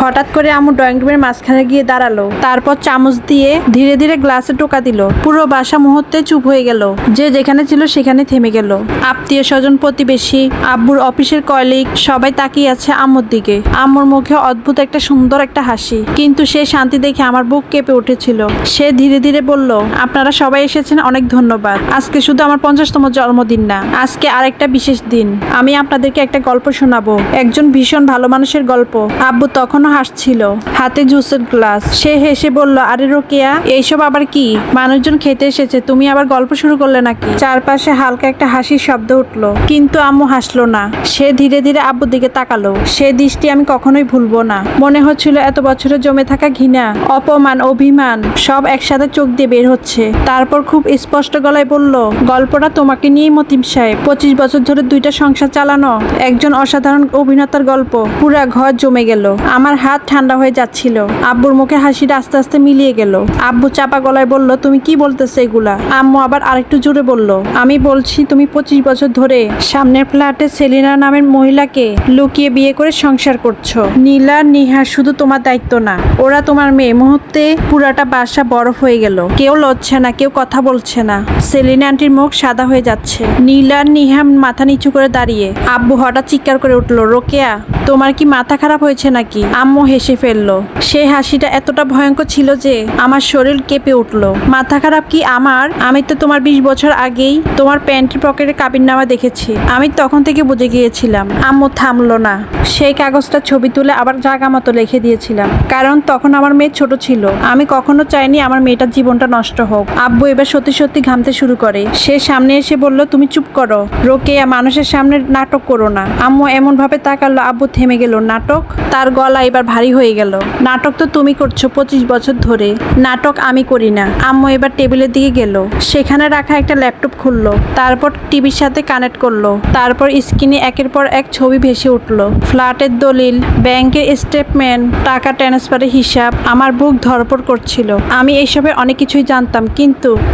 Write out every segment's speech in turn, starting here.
হঠাৎ করে আম্মু ড্রয়িং রুমের মাঝখানে গিয়ে দাঁড়ালো, তারপর চামচ দিয়ে ধীরে ধীরে গ্লাসে টোকা দিল। পুরো বাসা মুহূর্তে চুপ হয়ে গেল। যে যেখানে ছিল সেখানে থেমে গেল। আত্মীয় স্বজন, প্রতিবেশী, আব্বুর অফিসের কলিগ সবাই তাকিয়ে আছে আম্মুর দিকে। আম্মুর মুখে অদ্ভুত একটা সুন্দর একটা হাসি, কিন্তু সে শান্তি দেখে আমার বুক কেঁপে উঠেছিল। সে ধীরে ধীরে বলল, আপনারা সবাই এসেছেন, অনেক ধন্যবাদ। আজকে শুধু আমার 50তম জন্মদিন না, আজকে আরেকটা বিশেষ দিন। আমি আপনাদেরকে একটা গল্প শোনাবো, একজন ভীষণ ভালো মানুষের গল্প। আব্বু তখনও হাসছিল, হাতে জুসের গ্লাস। সে হেসে বলল, আরে রোকেয়া, এইসব আবার কি? মানুষজন খেতে এসেছে, তুমি আবার গল্প শুরু করলে নাকি? চারপাশে হালকা একটা হাসির শব্দ উঠলো, কিন্তু আম্মু হাসলো না। সে ধীরে ধীরে আব্বুর দিকে তাকালো। সে দৃষ্টি আমি কখনোই ভুলবো না। মনে হচ্ছিল এত বছরে জমে থাকা ঘৃণা, অপমান, অভিমান সব একসাথে চোখ দিয়ে বের হচ্ছে। তারপর খুব স্পষ্ট গলায় বলল, গল্পটা তোমাকে নিয়েই মতিম সাহেব। 25 বছর ধরে 2টা সংসার চালানো একজন অসাধারণ অভিনেতার গল্প। পুরা ঘর জমে গেল। আমার হাত ঠান্ডা হয়ে যাচ্ছিল। আব্বুর মুখে হাসিটা আস্তে আস্তে মিলিয়ে গেল। আব্বু চাপা গলায় বলল, তুমি কি বলতেছো এগুলা? আম্মু আবার আরেকটু জোরে বলল, আমি বলছি তুমি 25 বছর ধরে সামনের ফ্ল্যাটে সেলিনা নামের মহিলাকে লুকিয়ে বিয়ে করে সংসার করছো। নীলা, নিহা শুধু তোমার দায়িত্ব না, ওরা তোমার মেয়ে। মুহূর্তে পুরাটা বাসা বরফ হয়ে গেল। কেউ লড়ছে না, কেউ কথা বলছে না। সেলিনা আন্টির মুখ সাদা হয়ে যাচ্ছে। নীলা, নিহা মাথা নিচু করে দাঁড়িয়ে। আব্বু হঠাৎ চিৎকার করে উঠলো, রোকেয়া, তোমার কি মাথা খারাপ হয়েছে নাকি? আম্মু হেসে ফেললো। সেই হাসিটা এতটা ভয়ঙ্কর ছিল যে আমার শরীর কেঁপে উঠলো। মাথা খারাপ কি আমার? আমি তো তোমার 20 বছর আগেই তোমার প্যান্টের পকেটে কাবিননামা দেখেছি। আমি তখন থেকে বুঝে গিয়েছিলাম। আম্মু থামলো না। সেই কাগজটা ছবি তুলে আবার জায়গা মতো লিখে দিয়েছিলাম, কারণ তখন আমার মেয়ে ছোট ছিল। আমি কখনো চাইনি আমার মেয়েটার জীবনটা নষ্ট হোক। আব্বু এবার সত্যি সত্যি ঘামতে শুরু করে। সে সামনে এসে বলল, তুমি চুপ করো রোকেয়া, মানুষের সামনে নাটক করো না। আম্মু এমন ভাবে তাকালো, আব্বু থেমে গেল। নাটক? তার গলা এবার ভারী হয়ে গেল। নাটক তো তুমি করছো 25 বছর ধরে, নাটক আমি করি না। আম্মু এবার টেবিলের দিকে গেল। সেখানে রাখা একটা ল্যাপটপ খুললো, তারপর টিভির সাথে কানেক্ট করলো। তারপর স্ক্রিনে একের পর এক ছবি ভেসে উঠলো। ফ্ল্যাটের দলিল, ব্যাংকের স্টেটমেন্ট, টাকা ট্রান্সফারের হিসাব। আমার বুক ধড়ফড় করছিল। আমি এইসবের অনেক কিছুই জানতাম,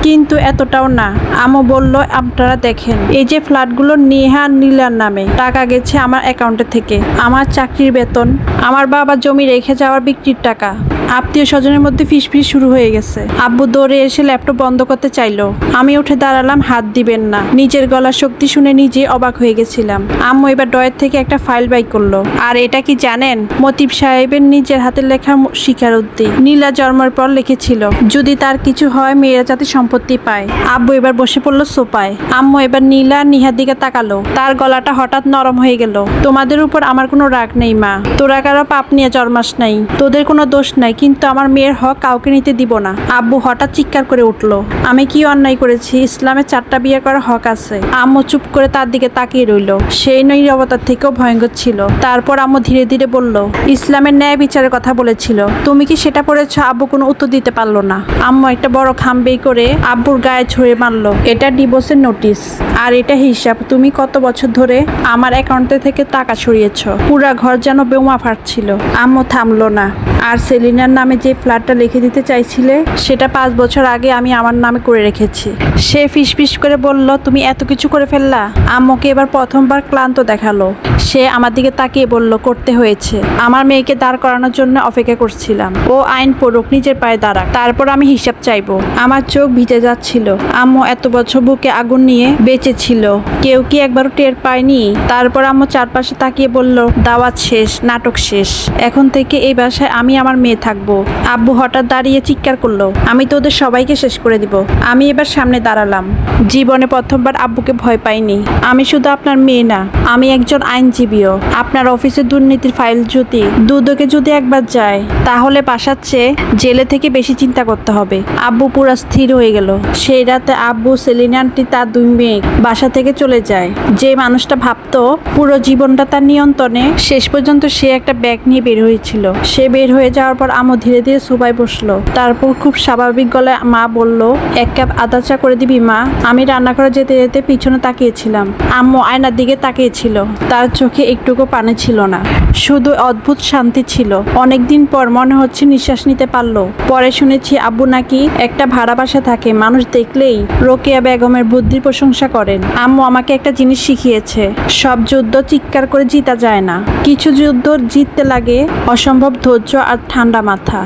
কিন্তু এতটাও না। আম্মু বলল, আপনারা দেখেন, এই যে ফ্ল্যাটগুলো নেহা নীলার নামে। টাকা গেছে আমার অ্যাকাউন্টে থেকে, আমার চাকরির বেতন, আমার বাবা জমি রেখে যাওয়ার বিক্রির টাকা। আত্মীয় স্বজনের মধ্যে ফিসফিস শুরু হয়ে গেছে। আব্বু দৌড়ে এসে ল্যাপটপ বন্ধ করতে চাইলো। আমি উঠে দাঁড়ালাম, হাত দিবেন না। নিজের গলার শক্তি শুনে নিজে অবাক হয়ে গেছিলাম। আম্মু এবার ড্রয়ার থেকে একটা ফাইল বাই করলো। আর এটা কি জানেন? মতিব সাহেবের নিজের হাতে লেখা স্বীকারোক্তি। নীলা জন্মের পর লিখেছিল, যদি তার কিছু হয় মেয়েরা যাতে সম্পত্তি পায়। আব্বু এবার বসে পড়লো সোফায়। আম্মু এবার নীলা নিহার দিকে তাকালো। তার গলাটা হঠাৎ নরম হয়ে গেল। তোমাদের উপর আমার কোনো রাগ নেই মা। তোরা কারো পাপ নিয়ে জন্মাস নাই, তোদের কোনো দোষ নাই, কিন্তু আমার মেয়ের হক কাউকে নিতে দিব না। আব্বু হঠাৎ চিৎকার করে উঠলো, আমি কি অন্যায় করেছি? ইসলামের 4টা বিয়ে করার হক আছে। আম্মু চুপ করে তার দিকে তাকিয়ে রইল। সেই নীরবতার থেকেও ভয়ঙ্কর ছিল। তারপর আম্মু ধীরে ধীরে বলল, ইসলামের ন্যায় বিচারের কথা বলেছিল, তুমি কি সেটা পড়েছো? আব্বু কোনো উত্তর দিতে পারলো না। আম্মু একটা বড় খাম বের করে আব্বুর গায়ে ছুঁড়ে মারলো, এটা ডিভোর্সের নোটিশ, আর এটা হিসাব তুমি কত বছর ধরে আমার অ্যাকাউন্টে থেকে টাকা সরিয়েছো। পুরা ঘর যেন বোমা ফাটছিল। আম্মু থামলো না। আর সেলিনার নামে যে ফ্ল্যাটটা লিখে দিতে চাইছিলে, সেটা 5 বছর আগে আমি আমার নামে করে রেখেছি। সে ফিসফিস করে বলল, তুমি এত কিছু করে ফেললা? আম্মুকে এবার প্রথমবার ক্লান্ত দেখালো। সে আমার দিকে তাকিয়ে বলল, করতে হয়েছে। আমার মেয়েকে দাঁড় করানোর জন্য অপেক্ষা করছিলাম। ও আইন পড়ুক, নিজের পায়ে দাঁড়াক, তারপর আমি হিসাব চাইবো। আমার চোখ ভিজে যাচ্ছিল। আম্মু এত বছর বুকে আগুন নিয়ে বেঁচে ছিল, কেউ কি একবারও টের পায়নি? তারপর আম্মু চারপাশে তাকিয়ে বলল, দাওয়াত শেষ, নাটক শেষ। এখন থেকে এই বাসায় আমি আমার মেয়ে থাকবো। আব্বু হঠাৎ দাঁড়িয়ে চিৎকার করলো, আমি তো ওদের সবাইকে শেষ করে দিব। আমি এবার সামনে দাঁড়ালাম। জীবনে প্রথমবার আব্বুকে ভয় পাইনি। আমি শুধু আপনার মেয়ে না, আমি একজন আইনজীবীও। আপনার অফিসের দুর্নীতির ফাইল যদি দুদকে একবার যায়, তাহলে বাসার চেয়ে জেলে থেকে বেশি চিন্তা করতে হবে। আব্বু পুরো স্থির হয়ে গেল। সেই রাতে আব্বু, সেলিনা আন্টি, তার 2 মেয়ে বাসা থেকে চলে যায়। যে মানুষটা ভাবতো পুরো জীবনটা তার নিয়ন্ত্রণে, শেষ পর্যন্ত সে একটা ব্যাগ নিয়ে বের হয়েছিল। সে বের হয়ে যাওয়ার পর আম্মু ধীরে ধীরে সোফায় বসলো। তারপর খুব স্বাভাবিক গলায় মা বলল, 1 কাপ আদা চা করে দিবি মা? আমি রান্না করে যেতে যেতে পিছনে তাকিয়েছিলাম। আম্মু আয়নার দিকে তাকিয়েছিল। তার চোখে একটুকু পানি ছিল না, শুধু অদ্ভুত শান্তি ছিল। অনেকদিন পর মনে হচ্ছে নিঃশ্বাস নিতে পারলো। পরে শুনেছি আব্বু নাকি একটা ভাড়া বাসা থাকে, মানুষ দেখলেই রোকেয়া বেগমের বুদ্ধির প্রশংসা করেন। আম্মু আমাকে একটা জিনিস শিখিয়েছে, সব যুদ্ধ চিৎকার করে জিতা যায় না, কিছু যুদ্ধ জিততে লাগে অসম্ভব ধৈর্য আর ঠান্ডা মাথা।